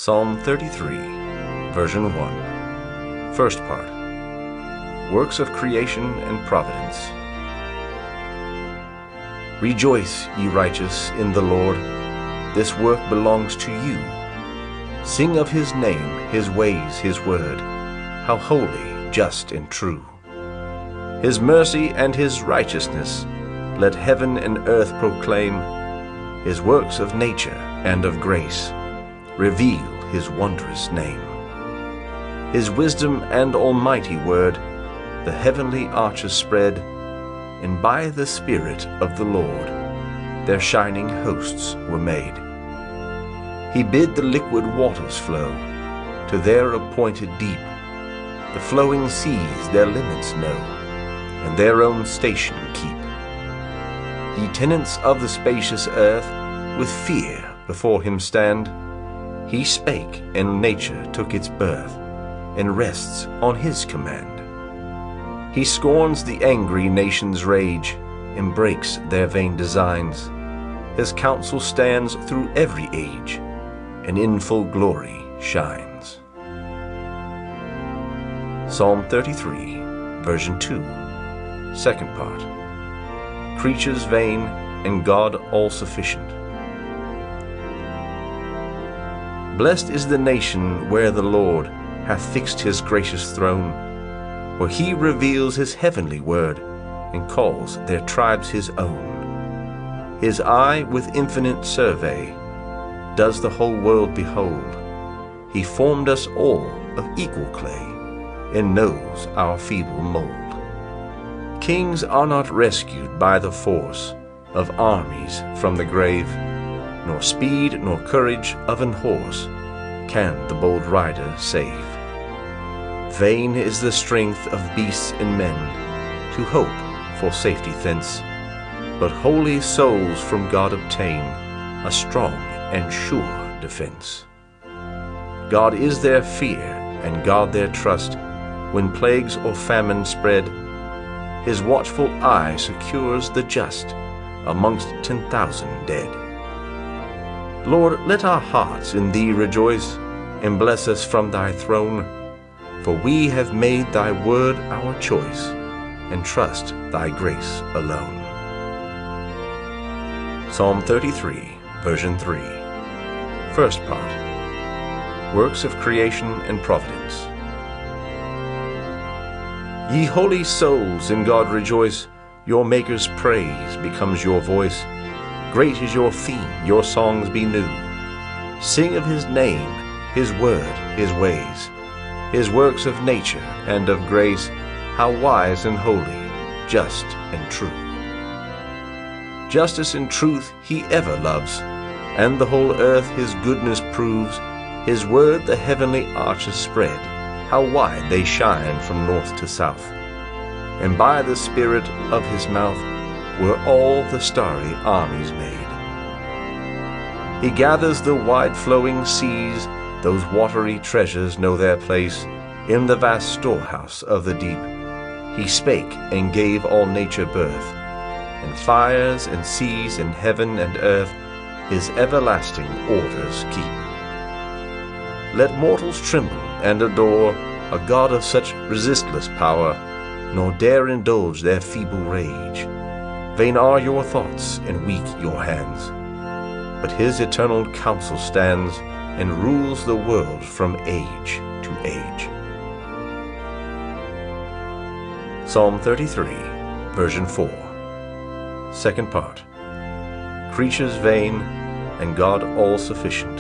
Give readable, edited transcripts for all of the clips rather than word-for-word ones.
Psalm 33, Version 1. First part. Works of creation and providence. Rejoice, ye righteous, in the Lord. This work belongs to you. Sing of his name, his ways, his word. How holy, just, and true. His mercy and his righteousness, let heaven and earth proclaim. His works of nature and of grace, reveal his wondrous name. His wisdom and almighty word, the heavenly arches spread, and by the Spirit of the Lord, their shining hosts were made. He bid the liquid waters flow to their appointed deep. The flowing seas their limits know, and their own station keep. Ye tenants of the spacious earth, with fear before him stand. He spake, and nature took its birth, and rests on his command. He scorns the angry nations' rage, and breaks their vain designs. His counsel stands through every age, and in full glory shines. Psalm 33, Version 2, Second part. Creatures vain, and God all-sufficient. Blessed is the nation where the Lord hath fixed his gracious throne, where he reveals his heavenly word, and calls their tribes his own. His eye with infinite survey does the whole world behold. He formed us all of equal clay, and knows our feeble mold. Kings are not rescued by the force of armies from the grave, nor speed nor courage of an horse can the bold rider save. Vain is the strength of beasts and men to hope for safety thence, but holy souls from God obtain a strong and sure defense. God is their fear, and God their trust, when plagues or famine spread. His watchful eye secures the just amongst 10,000 dead. Lord, let our hearts in thee rejoice, and bless us from thy throne, for we have made thy word our choice, and trust thy grace alone. Psalm 33, Version 3. First part. Works of creation and providence. Ye holy souls, in God rejoice, your Maker's praise becomes your voice. Great is your theme, your songs be new. Sing of his name, his word, his ways, his works of nature and of grace, how wise and holy, just and true. Justice and truth he ever loves, and the whole earth his goodness proves. His word the heavenly arches spread, how wide they shine from north to south. And by the Spirit of his mouth were all the starry armies made. He gathers the wide-flowing seas, those watery treasures know their place in the vast storehouse of the deep. He spake and gave all nature birth, and fires and seas and heaven and earth his everlasting orders keep. Let mortals tremble and adore a God of such resistless power, nor dare indulge their feeble rage. Vain are your thoughts, and weak your hands. But his eternal counsel stands, and rules the world from age to age. Psalm 33, Version 4. Second part. Creatures vain, and God all-sufficient.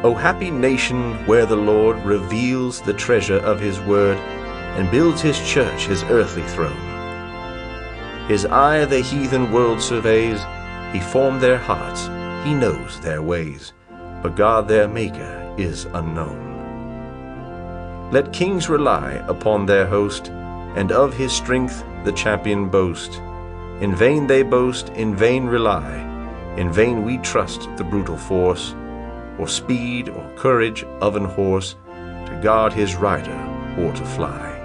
O happy nation where the Lord reveals the treasure of his word, and builds his church his earthly throne. His eye the heathen world surveys, he formed their hearts, he knows their ways, but God their Maker is unknown. Let kings rely upon their host, and of his strength the champion boast. In vain they boast, in vain rely, in vain we trust the brutal force, or speed or courage of an horse, to guard his rider or to fly.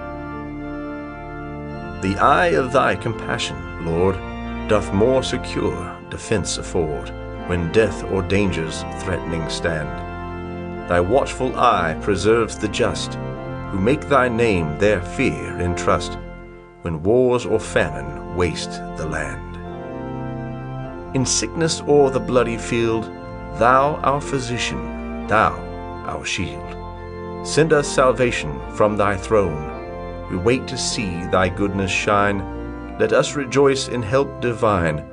The eye of thy compassion, Lord, doth more secure defense afford, when death or dangers threatening stand. Thy watchful eye preserves the just, who make thy name their fear and trust, when wars or famine waste the land. In sickness or the bloody field, thou our physician, thou our shield. Send us salvation from thy throne. We wait to see thy goodness shine. Let us rejoice in help divine,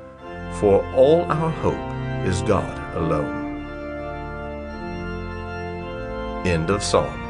for all our hope is God alone. End of Psalm.